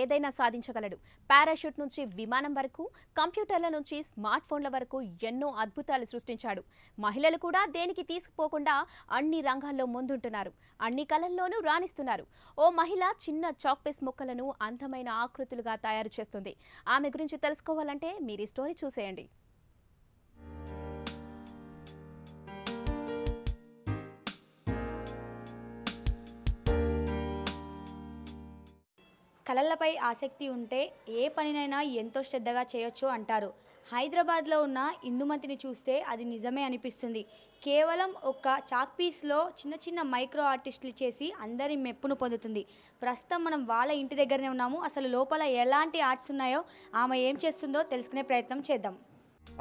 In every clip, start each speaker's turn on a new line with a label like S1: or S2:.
S1: ఏదైనా సాధించగలడు. పారాషూట్ నుంచి విమానం వరకు, కంప్యూటర్ల నుంచి స్మార్ట్ ఫోన్ల వరకు ఎన్నో అద్భుతాలు సృష్టించాడు. మహిళలు కూడా దేనికి తీసుకుపోకుండా అన్ని రంగాల్లో ముందుంటున్నారు. అన్ని కళల్లోనూ రాణిస్తున్నారు. ఓ మహిళ చిన్న చాక్ పీస్ ముక్కలను అందమైన ఆకృతులుగా తయారు చేస్తుంది. ఆమె గురించి తెలుసుకోవాలంటే మీరు ఈ స్టోరీ చూసేయండి.
S2: కళలపై ఆసక్తి ఉంటే ఏ పనినైనా ఎంతో శ్రద్ధగా చేయొచ్చు అంటారు. హైదరాబాద్లో ఉన్న ఇందుమతిని చూస్తే అది నిజమే అనిపిస్తుంది. కేవలం ఒక చాక్ పీస్లో చిన్న చిన్న మైక్రో ఆర్టిస్టులు చేసి అందరి మెప్పును పొందుతుంది. ప్రస్తుతం మనం వాళ్ళ ఇంటి దగ్గరనే ఉన్నాము. అసలు లోపల ఎలాంటి ఆర్ట్స్ ఉన్నాయో, ఆమె ఏం చేస్తుందో తెలుసుకునే ప్రయత్నం చేద్దాం.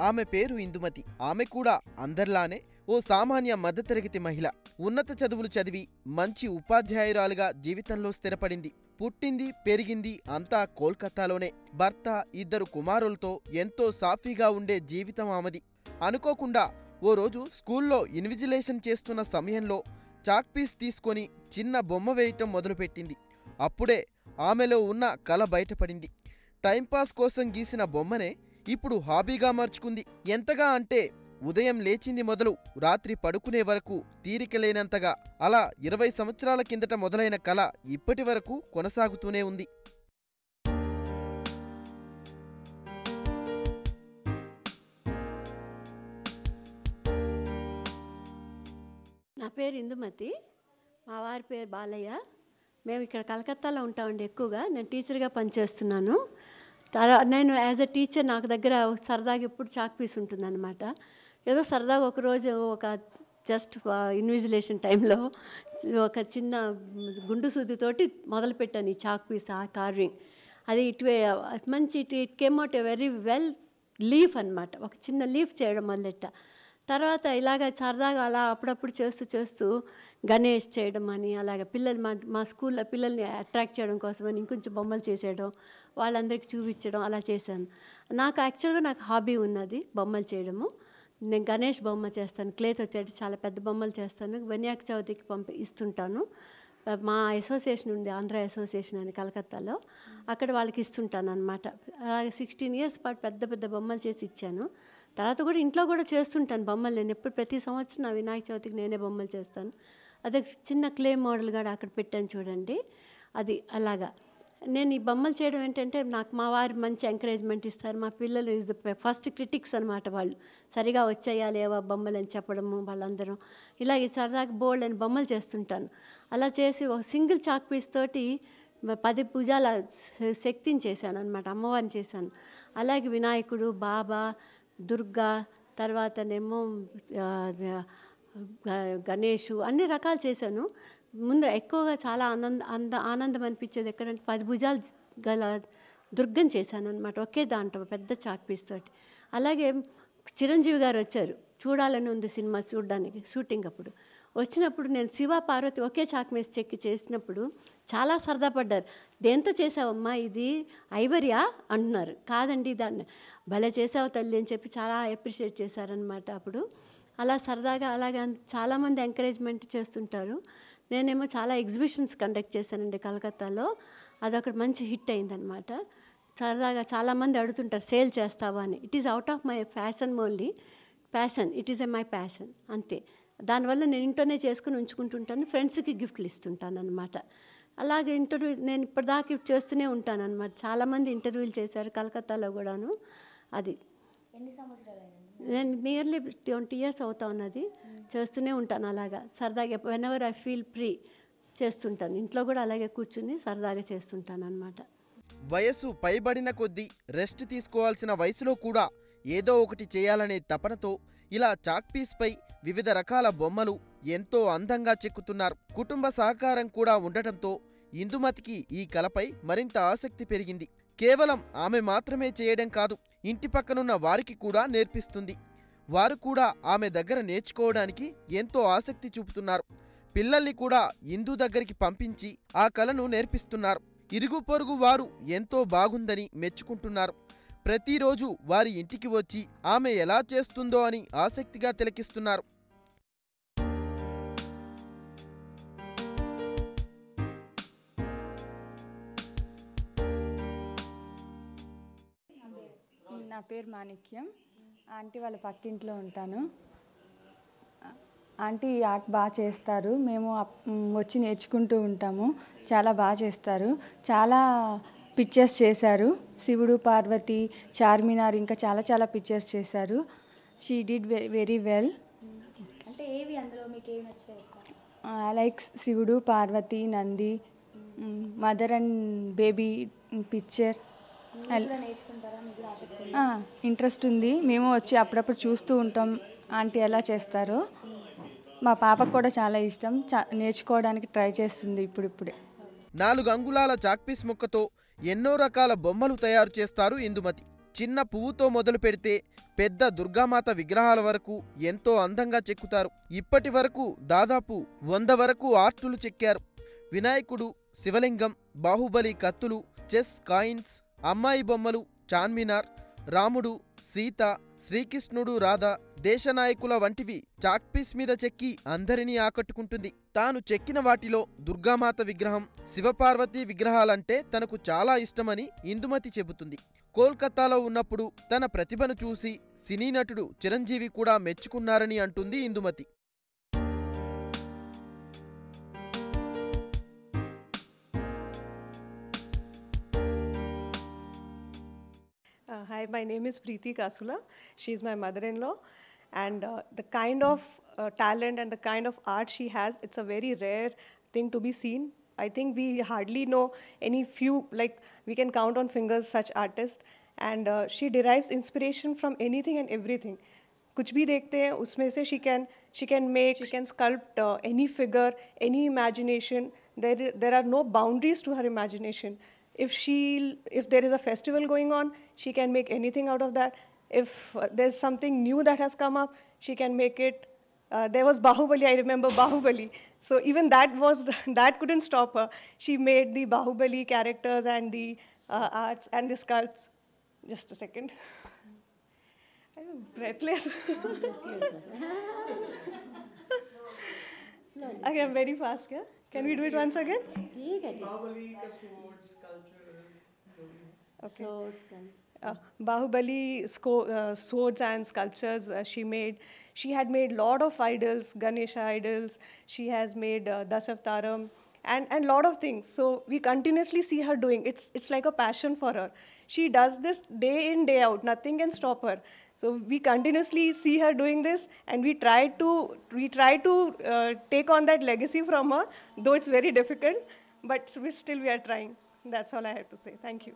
S3: ఆమె పేరు ఇందుమతి. ఆమె కూడా అందరిలానే ఓ సామాన్య మధ్యతరగతి మహిళ. ఉన్నత చదువులు చదివి మంచి ఉపాధ్యాయురాలుగా జీవితంలో స్థిరపడింది. పుట్టింది పెరిగింది అంతా కోల్కతాలోనే. భర్త, 2 కుమారులతో ఎంతో సాఫీగా ఉండే జీవితం ఆమెది. అనుకోకుండా ఓ రోజు స్కూల్లో ఇన్విజిలేషన్ చేస్తున్న సమయంలో చాక్ పీస్ తీసుకొని చిన్న బొమ్మ వేయటం మొదలుపెట్టింది. అప్పుడే ఆమెలో ఉన్న కళ బయటపడింది. టైంపాస్ కోసం గీసిన బొమ్మనే ఇప్పుడు హాబీగా మార్చుకుంది. ఎంతగా అంటే ఉదయం లేచింది మొదలు రాత్రి పడుకునే వరకు తీరికలేనంతగా. అలా 20 సంవత్సరాల కిందట మొదలైన కళ ఇప్పటి వరకు కొనసాగుతూనే ఉంది.
S4: నా పేరు ఇందుమతి, మా వారి పేరు బాలయ్య. మేము ఇక్కడ కలకత్తాలో ఉంటామండి. ఎక్కువగా నేను టీచర్గా పనిచేస్తున్నాను. నేను యాజ్ ఎ టీచర్ నాకు దగ్గర సరదాగా ఎప్పుడు చాక్ పీస్ ఉంటుందన్నమాట. ఏదో సరదాగా ఒకరోజు ఒక జస్ట్ ఇన్విజిలేషన్ టైంలో ఒక చిన్న గుండు సూదితోటి మొదలుపెట్టాను ఈ చాక్ పీస్ ఆ కార్వింగ్. అది మంచి it came out a very well leaf అనమాట. ఒక చిన్న లీఫ్ చేయడం మొదలెట్ట. తర్వాత ఇలాగ సరదాగా అలా అప్పుడప్పుడు చేస్తూ గణేష్ చేయడం అని, అలాగే పిల్లలు మా స్కూల్లో పిల్లల్ని అట్రాక్ట్ చేయడం కోసమని ఇంకొంచెం బొమ్మలు చేసేయడం, వాళ్ళందరికీ చూపించడం అలా చేశాను. నాకు హాబీ ఉన్నది బొమ్మలు చేయడము. నేను గణేష్ బొమ్మ చేస్తాను, క్లేతో వచ్చేటి చాలా పెద్ద బొమ్మలు చేస్తాను. వినాయక చవితికి ఇస్తుంటాను. మా అసోసియేషన్ ఉంది, ఆంధ్ర అసోసియేషన్ అని కలకత్తాలో, అక్కడ వాళ్ళకి ఇస్తుంటాను అనమాట. అలాగే 16 years పాటు పెద్ద పెద్ద బొమ్మలు చేసి ఇచ్చాను. తర్వాత కూడా ఇంట్లో కూడా చేస్తుంటాను బొమ్మలు. నేను ఎప్పుడు ప్రతి సంవత్సరం నా వినాయక చవితికి నేనే బొమ్మలు చేస్తాను. అదే చిన్న క్లే మోడల్ కూడా అక్కడ పెట్టాను చూడండి. అది అలాగా నేను ఈ బొమ్మలు చేయడం ఏంటంటే, నాకు మా వారు మంచి ఎంకరేజ్మెంట్ ఇస్తారు. మా పిల్లలు ఈజ్ ద ఫస్ట్ క్రిటిక్స్ అనమాట. వాళ్ళు సరిగా వచ్చాయా లేవా బొమ్మలు అని చెప్పడము. వాళ్ళందరూ ఇలాగే సరదాగా బోల్డ్ అని బొమ్మలు చేస్తుంటాను. అలా చేసి ఒక సింగిల్ చాక్ పీస్ తోటి 10 భుజాల శక్తిని చేశాను అనమాట, అమ్మవారిని చేశాను. అలాగే వినాయకుడు, బాబా, దుర్గా, తర్వాతనేమో గణేషు, అన్ని రకాలు చేశాను. ముందు ఎక్కువగా చాలా ఆనందం అనిపించేది ఎక్కడంటే 10 భుజాలు గల దుర్గం చేశాను అనమాట, ఒకే దాంట్లో పెద్ద చాక్ పీస్ తోటి. అలాగే చిరంజీవి గారు వచ్చారు, చూడాలని ఉంది సినిమా చూడడానికి షూటింగ్ అప్పుడు. వచ్చినప్పుడు నేను శివ పార్వతి ఒకే చాక్ పీస్ చెక్కి చేసినప్పుడు చాలా సరదా పడ్డారు. దేంతో చేసావమ్మా, ఇది ఐవరియా అంటున్నారు. కాదండి దాన్ని భలే చేసావు తల్లి అని చెప్పి చాలా అప్రిషియేట్ చేశారనమాట. అప్పుడు అలా సరదాగా అలాగే చాలామంది ఎంకరేజ్మెంట్ చేస్తుంటారు. నేనేమో చాలా ఎగ్జిబిషన్స్ కండక్ట్ చేశానండి కలకత్తాలో. అదొకటి మంచి హిట్ అయిందనమాట. సరదాగా చాలామంది అడుగుతుంటారు సేల్ చేస్తావా అని. It is out of my fashion only. Passion, it is my passion అంతే. దానివల్ల నేను ఇంట్లోనే చేసుకుని ఉంచుకుంటుంటాను, ఫ్రెండ్స్కి గిఫ్ట్లు ఇస్తుంటాను అనమాట. అలాగే నేను ఇప్పటిదాకా చేస్తూనే ఉంటాను అనమాట. చాలామంది ఇంటర్వ్యూలు చేశారు కలకత్తాలో కూడాను. అది నేను నియర్లీ 20 years అవుతా ఉన్నది. చేస్తూనే ఉంటాను అలాగా సరదాగా. వెనెవర్ ఐ ఫీల్ ఫ్రీ చేస్తుంటాను. ఇంట్లో కూడా అలాగే కూర్చుని సరదాగా చేస్తుంటాను అనమాట.
S3: వయస్సు పైబడిన కొద్దీ రెస్ట్ తీసుకోవాల్సిన వయసులో కూడా ఏదో ఒకటి చేయాలనే తపనతో ఇలా చాక్ పీస్పై వివిధ రకాల బొమ్మలు ఎంతో అందంగా చెక్కుతున్నారు. కుటుంబ సహకారం కూడా ఉండటంతో ఇందుమతికి ఈ కళపై మరింత ఆసక్తి పెరిగింది. కేవలం ఆమె మాత్రమే చేయడం కాదు, ఇంటి పక్కనున్న వారికి కూడా నేర్పిస్తుంది. వారు కూడా ఆమె దగ్గర నేర్చుకోవడానికి ఎంతో ఆసక్తి చూపుతున్నారు. పిల్లల్ని కూడా ఇందు దగ్గరికి పంపించి ఆ కళను నేర్పిస్తున్నారు. ఇరుగు పొరుగు వారు ఎంతో బాగుందని మెచ్చుకుంటున్నారు. ప్రతిరోజు వారి ఇంటికి వచ్చి ఆమె ఎలా చేస్తుందో అని ఆసక్తిగా తిలకిస్తున్నారు.
S5: నా పేరు మాణిక్యం. ఆంటీ వాళ్ళ పక్కింట్లో ఉంటాను. ఆంటీ ఈ ఆర్ట్ బాగా చేస్తారు. మేము వచ్చి నేర్చుకుంటూ ఉంటాము. చాలా బాగా చేస్తారు. చాలా పిక్చర్స్ చేశారు. శివుడు, పార్వతి, చార్మినార్, ఇంకా చాలా చాలా పిక్చర్స్ చేశారు. She did very well.
S2: అంటే ఏవి అందులో మీకు ఏమి నచ్చాయి?
S5: లైక్ శివుడు, Parvati, Nandi, mother and baby picture.
S2: నేర్చుకుంటారా? మీకు ఆసక్తి?
S5: ఇంట్రెస్ట్ ఉంది. మేము వచ్చి అప్పుడప్పుడు చూస్తూ ఉంటాం ఆంటీ ఎలా చేస్తారో. మా పాపకు కూడా చాలా ఇష్టం. నేర్చుకోవడానికి ట్రై చేస్తుంది ఇప్పుడిప్పుడే.
S3: 4 అంగుళాల చాక్పీస్ ముక్కతో ఎన్నో రకాల బొమ్మలు తయారు చేస్తారు ఇందుమతి. చిన్న పువ్వుతో మొదలు పెడితే పెద్ద దుర్గామాత విగ్రహాల వరకు ఎంతో అందంగా చెక్కుతారు. ఇప్పటి వరకు దాదాపు 100 వరకు ఆర్టులు చెక్కారు. వినాయకుడు, శివలింగం, బాహుబలి కత్తులు, చెస్ కాయిన్స్, అమ్మాయి బొమ్మలు, చార్మినార్, రాముడు, సీత, శ్రీకృష్ణుడు, రాధ, దేశనాయకుల వంటివి చాక్పీస్ మీద చెక్కి అందరినీ ఆకట్టుకుంటుంది. తాను చెక్కిన వాటిలో దుర్గామాత విగ్రహం, శివపార్వతి విగ్రహాలంటే తనకు చాలా ఇష్టమని ఇందుమతి చెబుతుంది. కోల్కతాలో ఉన్నప్పుడు తన ప్రతిభను చూసి సినీ నటుడు చిరంజీవి కూడా మెచ్చుకున్నారని అంటుంది Indumati.
S6: Hi, my name is Preeti Kasula. She's my mother-in-law, and the kind of talent and the kind of art she has, it's a very rare thing to be seen. I think we hardly know any few, like we can count on fingers such artists, and she derives inspiration from anything and everything. कुछ भी देखते हैं उसमें से she can sculpt any figure, any imagination. There are no boundaries to her imagination. If there is a festival going on, she can make anything out of that. If there's something new that has come up, she can make it. There was Bahubali, I remember Bahubali. So even that couldn't stop her. She made the Bahubali characters and the arts and the sculpts. Just a second. I'm breathless. Okay, I'm very fast, yeah? Can we do it once again? Okay. Bahubali swords and sculptures she made. She had made lot of idols, Ganesha idols. She has made Dasavtaram and lot of things. So we continuously see her doing. It's like a passion for her. She does this day in, day out. Nothing can stop her. So we continuously see her doing this, and we try to take on that legacy from her, though it's very difficult, but we are trying. That's all I have to say. Thank you.